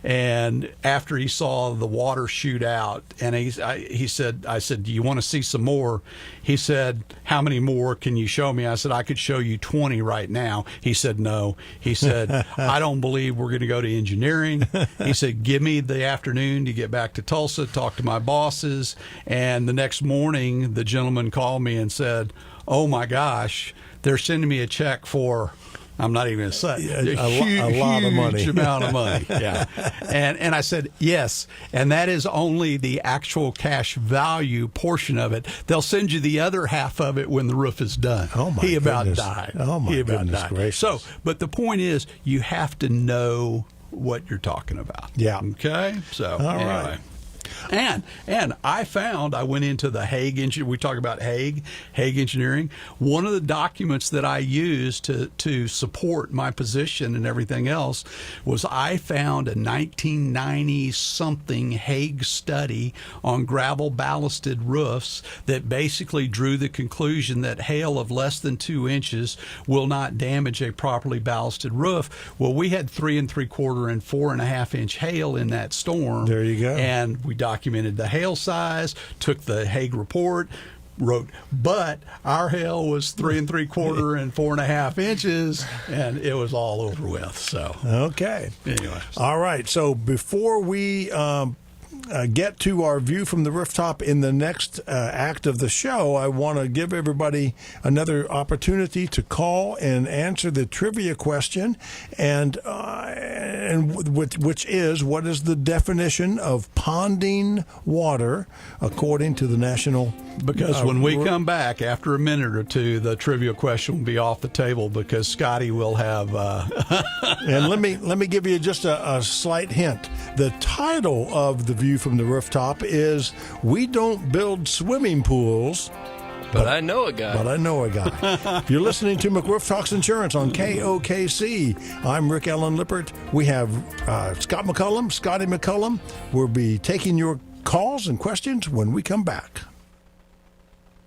And after he saw the water shoot out, and he said, I said, do you want to see some more? He said, how many more can you show me? I said, I could show you 20 right now. He said, no. He said, I don't believe we're going to go to engineering. He said, give me the afternoon to get back to Tulsa, talk to my bosses. And the next morning, the gentleman called me and said, oh my gosh, they're sending me a check for, I'm not even going to say, a lot of money. Huge amount of money. Yeah. And I said, yes. And that is only the actual cash value portion of it. They'll send you the other half of it when the roof is done. Oh, my He about goodness. died. Oh, my He about goodness died. gracious. So, but the point is, you have to know what you're talking about. Yeah. Okay? So, All anyway. right. And I went into the HAAG engineering. We talk about HAAG engineering. One of the documents that I used to support my position and everything else was I found a 1990 something HAAG study on gravel ballasted roofs that basically drew the conclusion that hail of less than 2 inches will not damage a properly ballasted roof. Well, we had 3 3/4 and 4.5 inch hail in that storm. There you go. And we documented the hail size, took the HAAG report, wrote, but our hail was 3 3/4 and 4.5 inches, and it was all over with. So okay. Anyway, all right. So before we get to our view from the rooftop in the next act of the show, I want to give everybody another opportunity to call and answer the trivia question, and which is, what is the definition of ponding water according to the National? Because when we come back after a minute or two, the trivia question will be off the table because Scotty will have. And let me give you just a slight hint. The title of the view from the rooftop is "We Don't Build Swimming Pools." But I know a guy. You're listening to McRoof Talks Insurance on KOKC. I'm Rick Allen Lippert. We have Scotty McCollum. We'll be taking your calls and questions when we come back.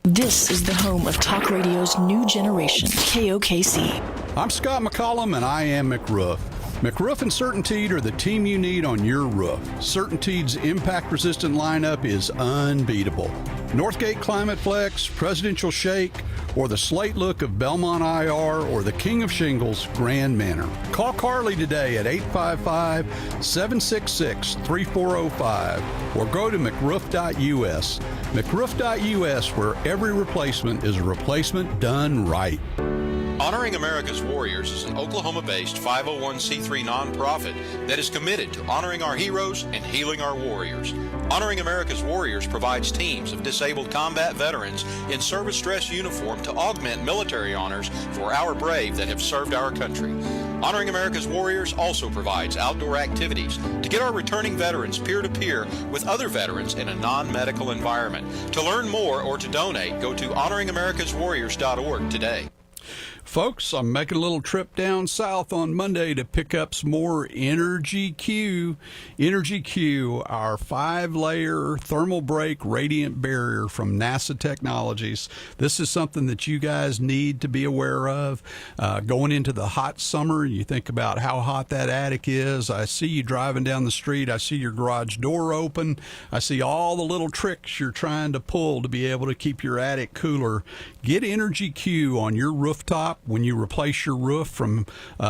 This is the home of talk radio's new generation, KOKC. I'm Scott McCollum, and I am McRoof. McRoof and CertainTeed are the team you need on your roof. CertainTeed's impact-resistant lineup is unbeatable. Northgate Climate Flex, Presidential Shake, or the slate look of Belmont IR, or the King of Shingles, Grand Manor. Call Carly today at 855-766-3405 or go to McRoof.us. McRoof.us, where every replacement is a replacement done right. Honoring America's Warriors is an Oklahoma-based 501c3 nonprofit that is committed to honoring our heroes and healing our warriors. Honoring America's Warriors provides teams of disabled combat veterans in service dress uniform to augment military honors for our brave that have served our country. Honoring America's Warriors also provides outdoor activities to get our returning veterans peer-to-peer with other veterans in a non-medical environment. To learn more or to donate, go to honoringamericaswarriors.org today. Folks, I'm making a little trip down south on Monday to pick up some more Energy Q. Energy Q, our 5-layer thermal break radiant barrier from NASA Technologies. This is something that you guys need to be aware of. Going into the hot summer, you think about how hot that attic is. I see you driving down the street. I see your garage door open. I see all the little tricks you're trying to pull to be able to keep your attic cooler. Get Energy Q on your rooftop when you replace your roof from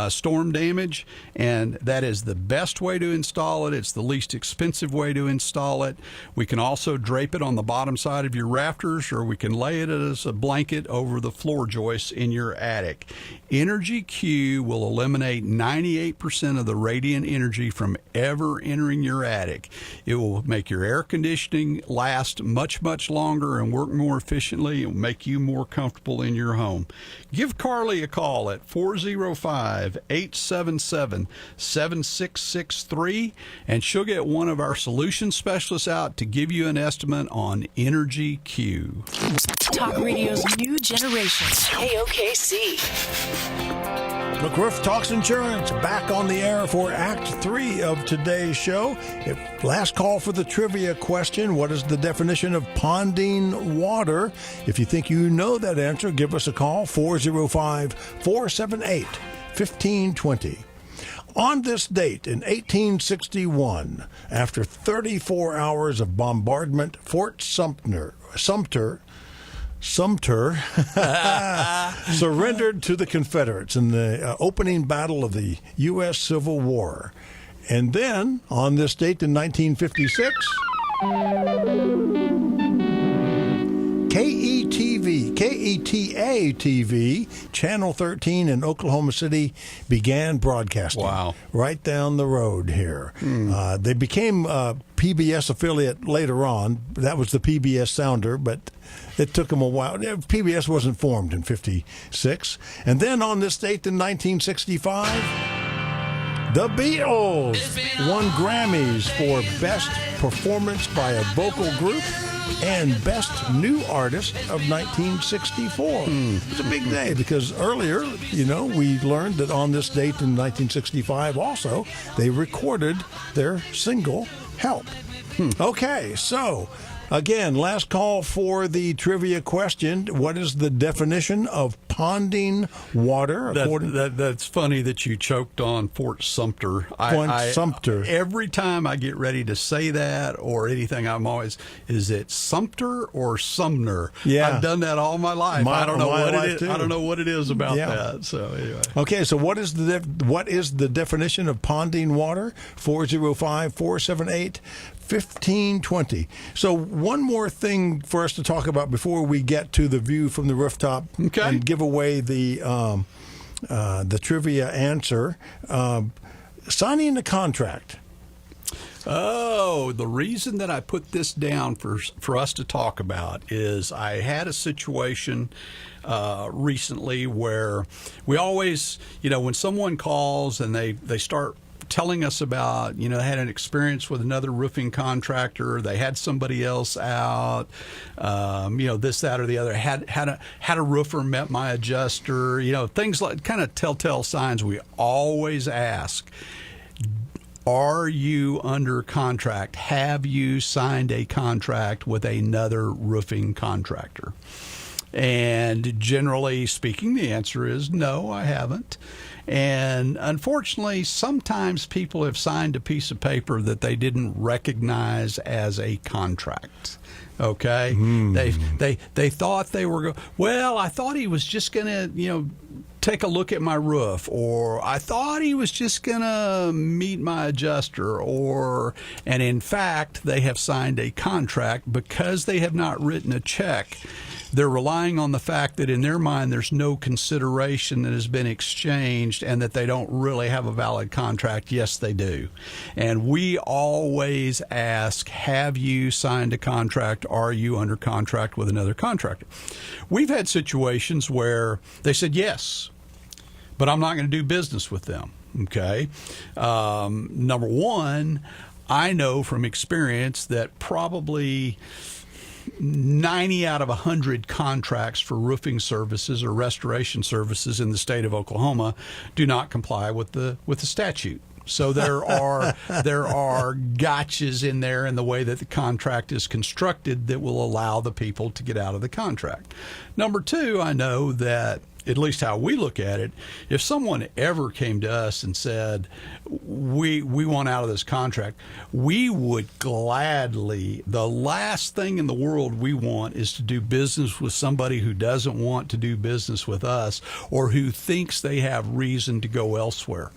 storm damage, and that is the best way to install it. It's the least expensive way to install it. We can also drape it on the bottom side of your rafters, or we can lay it as a blanket over the floor joists in your attic. Energy Q will eliminate 98% of the radiant energy from ever entering your attic. It will make your air conditioning last much, much longer and work more efficiently. It will make you more comfortable in your home. Give Carly a call at 405-877-7663, and she'll get one of our solution specialists out to give you an estimate on Energy Q. Talk radio's new generation, KOKC. McRoof Talks Insurance, back on the air for Act 3 of today's show. Last call for the trivia question. What is the definition of ponding water? If you think you know that answer, give us a call, 405-478-1520. On this date in 1861, after 34 hours of bombardment, Fort Sumter surrendered to the Confederates in the opening battle of the U.S. Civil War. And then, on this date in 1956, KETA-TV, Channel 13 in Oklahoma City, began broadcasting. Wow. Right down the road here. They became a PBS affiliate later on. That was the PBS Sounder, but it took them a while. PBS wasn't formed in 56. And then on this date in 1965, The Beatles won Grammys for Best Performance by a Vocal Group and Best New Artist of 1964. It's a big day because earlier, we learned that on this date in 1965 also, they recorded their single, Help. Okay, so again, last call for the trivia question. What is the definition of ponding water? That's funny that you choked on Fort Sumter. Sumter. Every time I get ready to say that or anything, I'm always, is it Sumter or Sumner? Yeah. I've done that all my life. I don't know what it is. I don't know what it is about that. So anyway. Okay, so what is the definition of ponding water? 405-478-1520. So one more thing for us to talk about before we get to the view from the rooftop and give away the trivia answer. Signing the contract. Oh, the reason that I put this down for us to talk about is I had a situation recently where we always, when someone calls and they start telling us about, they had an experience with another roofing contractor, they had somebody else out, this, that, or the other, had a roofer met my adjuster, things like kind of telltale signs we always ask. Are you under contract? Have you signed a contract with another roofing contractor? And generally speaking, the answer is no, I haven't. And unfortunately, sometimes people have signed a piece of paper that they didn't recognize as a contract. Okay, they thought they were I thought he was just going to take a look at my roof, or I thought he was just going to meet my adjuster, and in fact they have signed a contract because they have not written a check. They're relying on the fact that in their mind there's no consideration that has been exchanged and that they don't really have a valid contract. Yes, they do. And we always ask, have you signed a contract? Are you under contract with another contractor? We've had situations where they said yes, but I'm not going to do business with them. Okay. Number one, I know from experience that probably 90 out of 100 contracts for roofing services or restoration services in the state of Oklahoma do not comply with the statute. So there are gotchas in there in the way that the contract is constructed that will allow the people to get out of the contract. Number two, I know that, at least how we look at it, if someone ever came to us and said, we want out of this contract, we would gladly, the last thing in the world we want is to do business with somebody who doesn't want to do business with us or who thinks they have reason to go elsewhere.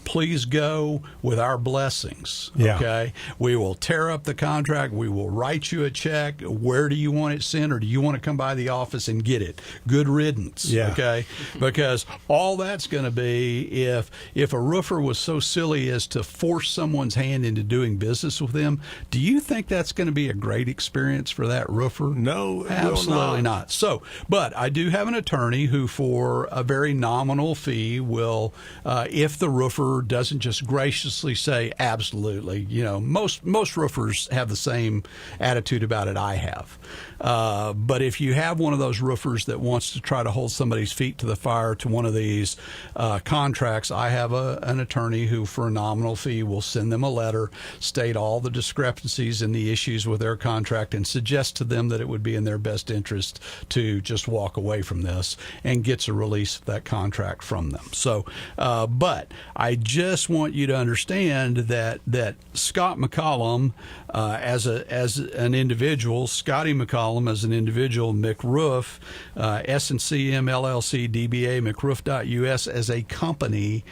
Please go with our blessings, okay? We will tear up the contract. We will write you a check. Where do you want it sent, or do you want to come by the office and get it? Good riddance, okay? Because all that's going to be, if a roofer was so silly as to force someone's hand into doing business with them, do you think that's going to be a great experience for that roofer? No, absolutely not. So, but I do have an attorney who, for a very nominal fee, will, if the roofer doesn't just graciously say absolutely. Most roofers have the same attitude about it I have. But if you have one of those roofers that wants to try to hold somebody's feet to the fire to one of these contracts, I have an attorney who, for a nominal fee, will send them a letter, state all the discrepancies and the issues with their contract, and suggest to them that it would be in their best interest to just walk away from this, and gets a release of that contract from them. So, but I just want you to understand that Scott McCollum, as an individual, Scotty McCollum as an individual, McRoof, S&CM LLC, DBA, McRoof.us as a company,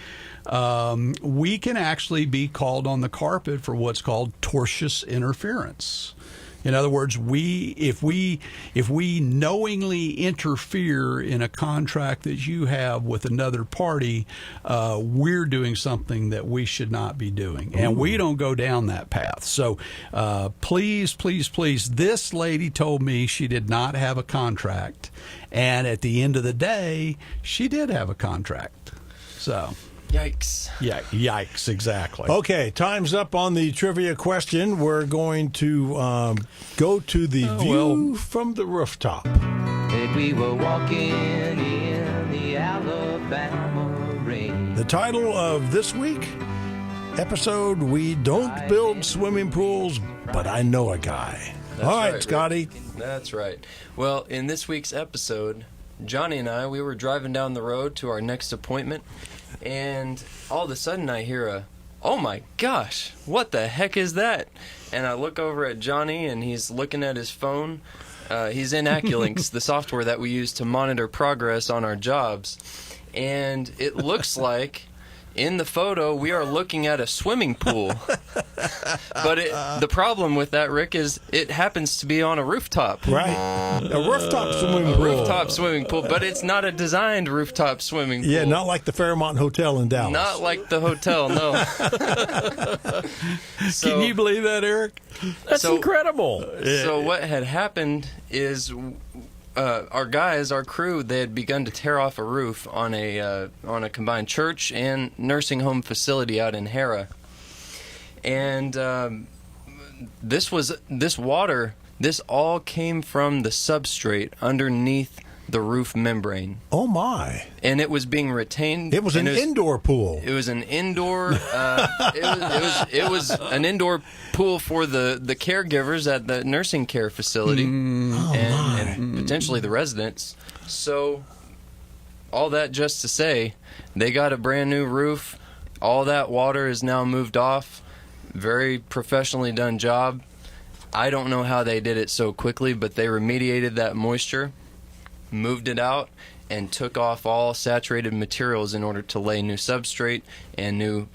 we can actually be called on the carpet for what's called tortious interference. In other words, if we knowingly interfere in a contract that you have with another party, we're doing something that we should not be doing, and we don't go down that path. So please, please, please, this lady told me she did not have a contract, and at the end of the day, she did have a contract. So. Yikes. Yeah, yikes, exactly. Okay, time's up on the trivia question. We're going to go to the view from the rooftop. And we were walking in the Alabama rain. The title of this week, episode, We Don't Build Swimming Pools, But I Know a Guy. That's All right, Rick. Scotty. That's right. Well, in this week's episode, Johnny and I, we were driving down the road to our next appointment, and all of a sudden I hear oh my gosh, what the heck is that? And I look over at Johnny, and he's looking at his phone. He's in AccuLynx, the software that we use to monitor progress on our jobs. And it looks like, in the photo, we are looking at a swimming pool. But the problem with that, Rick, is it happens to be on a rooftop. Right. A rooftop swimming pool. Rooftop swimming pool, but it's not a designed rooftop swimming pool. Yeah, not like the Fairmont Hotel in Dallas. Not like the hotel, no. Can you believe that, Eric? That's incredible. So what had happened is our guys, our crew, they had begun to tear off a roof on a combined church and nursing home facility out in Hera. And this water, this all came from the substrate underneath the roof membrane. Oh my! And it was being retained. It was an indoor pool. It was an indoor. It was an indoor pool for the caregivers at the nursing care facility, and potentially the residents. So, all that just to say, they got a brand new roof. All that water is now moved off. Very professionally done job. I don't know how they did it so quickly, but they remediated that moisture, moved it out, and took off all saturated materials in order to lay new substrate and new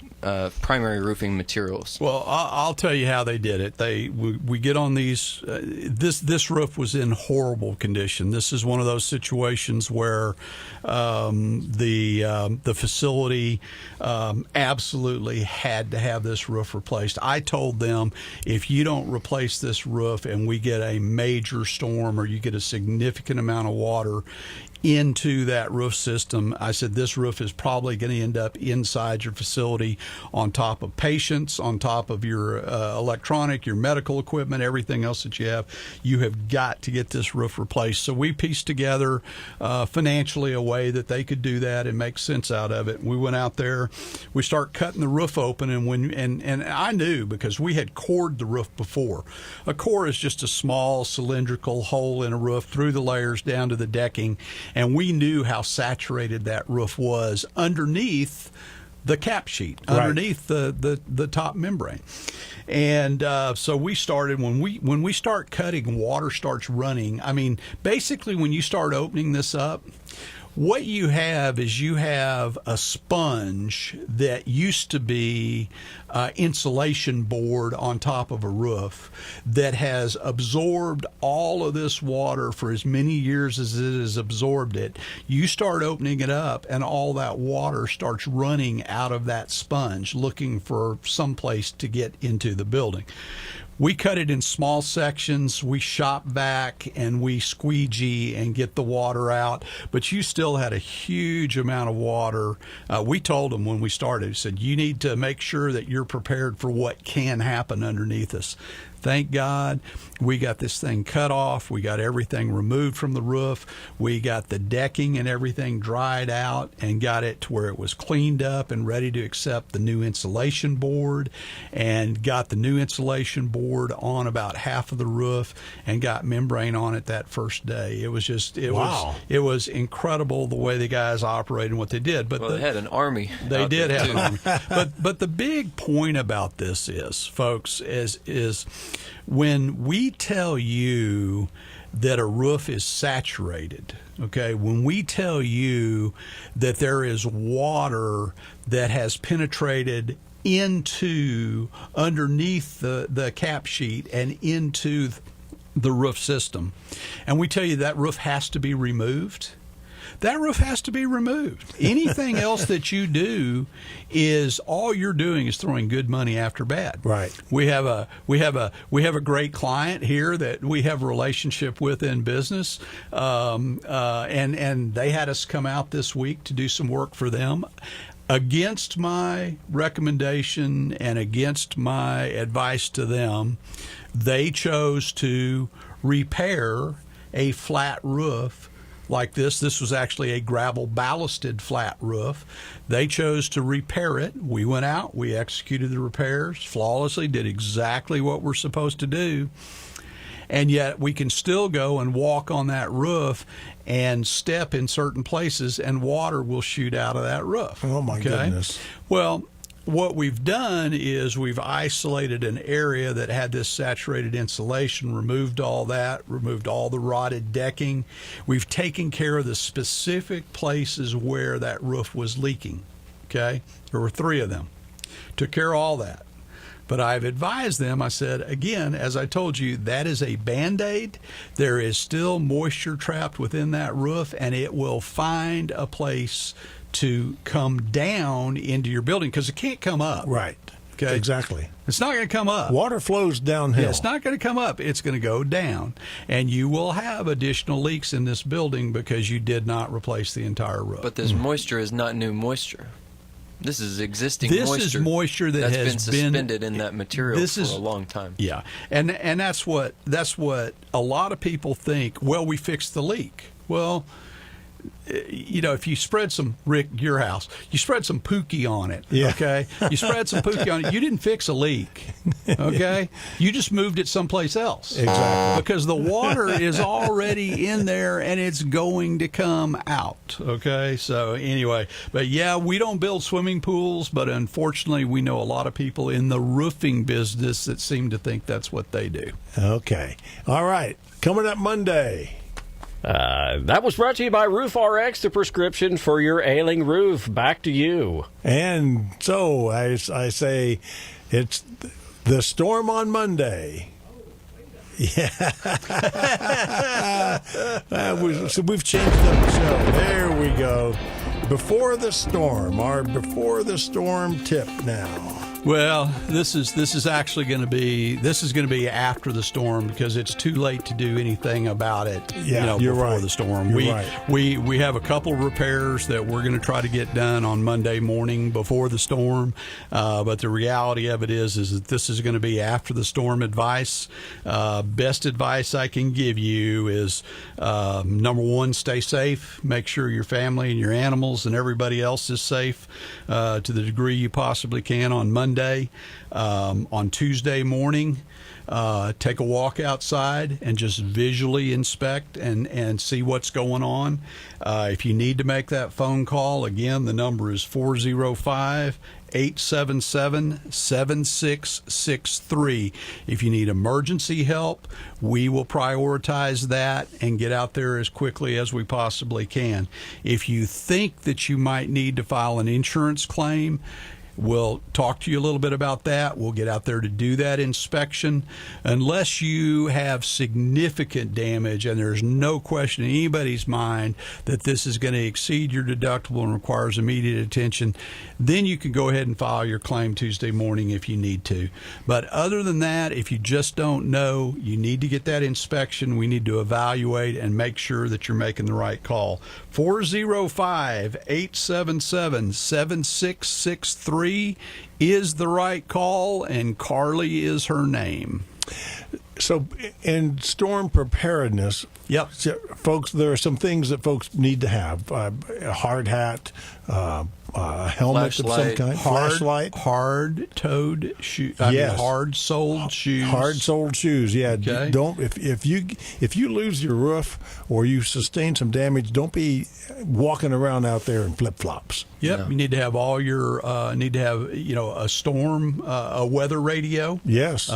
primary roofing materials. Well, I'll tell you how they did it. We get on these. This roof was in horrible condition. This is one of those situations where the facility absolutely had to have this roof replaced. I told them, if you don't replace this roof and we get a major storm or you get a significant amount of water into that roof system, I said, this roof is probably going to end up inside your facility, on top of patients, on top of your electronic, your medical equipment, everything else that you have. You have got to get this roof replaced. So we pieced together financially a way that they could do that and make sense out of it. We went out there, we start cutting the roof open, and I knew, because we had cored the roof before. A core is just a small cylindrical hole in a roof through the layers down to the decking. And we knew how saturated that roof was underneath the cap sheet, underneath the top membrane. And so we started, when we start cutting, water starts running. I mean, basically when you start opening this up, what you have is you have a sponge that used to be insulation board on top of a roof that has absorbed all of this water for as many years as it has absorbed it. You start opening it up, and all that water starts running out of that sponge, looking for some place to get into the building. We cut it in small sections, we shop back, and we squeegee and get the water out. But you still had a huge amount of water. We told them when we started, we said, you need to make sure that you're prepared for what can happen underneath us. Thank God we got this thing cut off. We got everything removed from the roof. We got the decking and everything dried out and got it to where it was cleaned up and ready to accept the new insulation board, and got the new insulation board on about half of the roof and got membrane on it that first day. It was just, it was incredible the way the guys operated and what they did. But they had an army. They did have an army. But the big point about this is, folks, is when we tell you that a roof is saturated, okay, when we tell you that there is water that has penetrated into underneath the cap sheet and into the roof system, and we tell you that roof has to be removed, that roof has to be removed. Anything else that you do is all you're doing is throwing good money after bad. Right. We have a great client here that we have a relationship with in business, and they had us come out this week to do some work for them. against my recommendation and against my advice to them, they chose to repair a flat roof like this. This was actually a gravel ballasted flat roof. They chose to repair it. We went out, we executed the repairs flawlessly, did exactly what we're supposed to do. And yet we can still go and walk on that roof and step in certain places, and water will shoot out of that roof. Oh, my goodness. Well, what we've done is we've isolated an area that had this saturated insulation, removed all that, removed all the rotted decking. We've taken care of the specific places where that roof was leaking, okay? There were 3 of them. Took care of all that. But I've advised them, I said, again, as I told you, that is a Band-Aid. There is still moisture trapped within that roof, and it will find a place to come down into your building because it can't come up. Right. Okay. Exactly. It's not going to come up. Water flows downhill. Yeah, it's not going to come up. It's going to go down. And you will have additional leaks in this building because you did not replace the entire roof. But this moisture is not new moisture. This is existing moisture. This is moisture that's been suspended in that material for a long time. Yeah, and that's what a lot of people think. Well, we fixed the leak. Well, you know, if you spread some, Rick, your house, you spread some Pookie on it, okay? You spread some Pookie on it. You didn't fix a leak, okay? You just moved it someplace else. Exactly. Because the water is already in there and it's going to come out, okay? So anyway, but yeah, we don't build swimming pools, but unfortunately we know a lot of people in the roofing business that seem to think that's what they do. Okay. All right. Coming up Monday. That was brought to you by Roof RX, the prescription for your ailing roof. Back to you. And so I say it's the storm on Monday. Yeah. So we've changed up the show. There we go. Before the storm, our before the storm tip now. Well, this is actually going to be after the storm because it's too late to do anything about it. Yeah, before the storm. We have a couple of repairs that we're going to try to get done on Monday morning before the storm. But the reality of it is that this is going to be after the storm advice. Best advice I can give you is number 1, stay safe. Make sure your family and your animals and everybody else is safe to the degree you possibly can on Monday. On Tuesday morning, take a walk outside and just visually inspect and see what's going on. If you need to make that phone call, again, the number is 405-877-7663. If you need emergency help, we will prioritize that and get out there as quickly as we possibly can. If you think that you might need to file an insurance claim, we'll talk to you a little bit about that. We'll get out there to do that inspection. Unless you have significant damage, and there's no question in anybody's mind that this is going to exceed your deductible and requires immediate attention, then you can go ahead and file your claim Tuesday morning if you need to. But other than that, if you just don't know, you need to get that inspection. We need to evaluate and make sure that you're making the right call. 405-877-7663 is the right call, and Carly is her name. So in storm preparedness, yep, folks, there are some things that folks need to have. A hard hat, a helmet flashlight, of some kind, flashlight, hard-toed shoes. Hard-soled shoes. Hard-soled shoes. Yeah. Okay. Don't if you lose your roof or you sustain some damage, don't be walking around out there in flip-flops. Yep. No. You need to have all your a storm, a weather radio. Yes.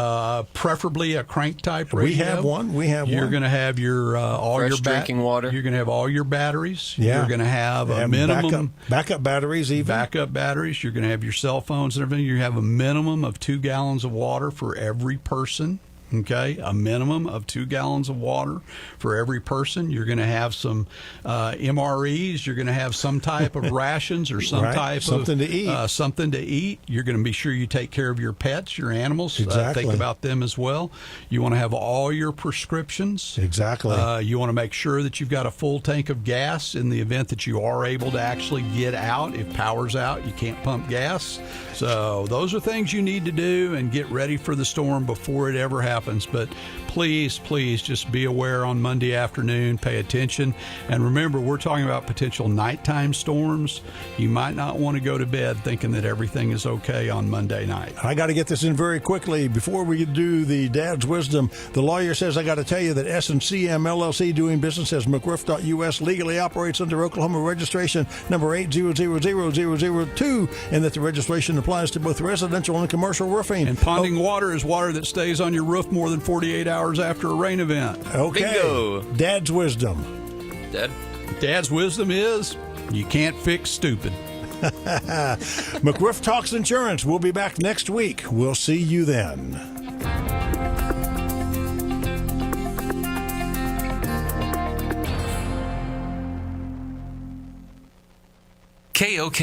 Preferably a crank type radio. We have one. You're going to have your all fresh your drinking water. You're going to have all your batteries. Yeah. You're going to have a minimum backup batteries. Backup batteries. You're going to have your cell phones and everything. You have a minimum of 2 gallons of water for every person. Okay, a minimum of 2 gallons of water for every person. You're going to have some MREs. You're going to have some type of rations or some type something of to eat. Something to eat. You're going to be sure you take care of your pets, your animals. Exactly. Think about them as well. You want to have all your prescriptions. Exactly. You want to make sure that you've got a full tank of gas in the event that you are able to actually get out. If power's out, you can't pump gas. So those are things you need to do and get ready for the storm before it ever happens. But please just be aware on Monday afternoon, pay attention, and remember, we're talking about potential nighttime storms. You might not want to go to bed thinking that everything is okay on Monday night. I got to get this in very quickly before we do the Dad's Wisdom. The lawyer says I got to tell you that S&CM LLC, doing business as McRoof.us, legally operates under Oklahoma registration number 8000002, and that the registration applies to both residential and commercial roofing. And ponding water is water that stays on your roof more than 48 hours after a rain event. Okay. Bingo. Dad's Wisdom. Dad's wisdom is you can't fix stupid. McRoof Talks Insurance. We'll be back next week. We'll see you then. KOK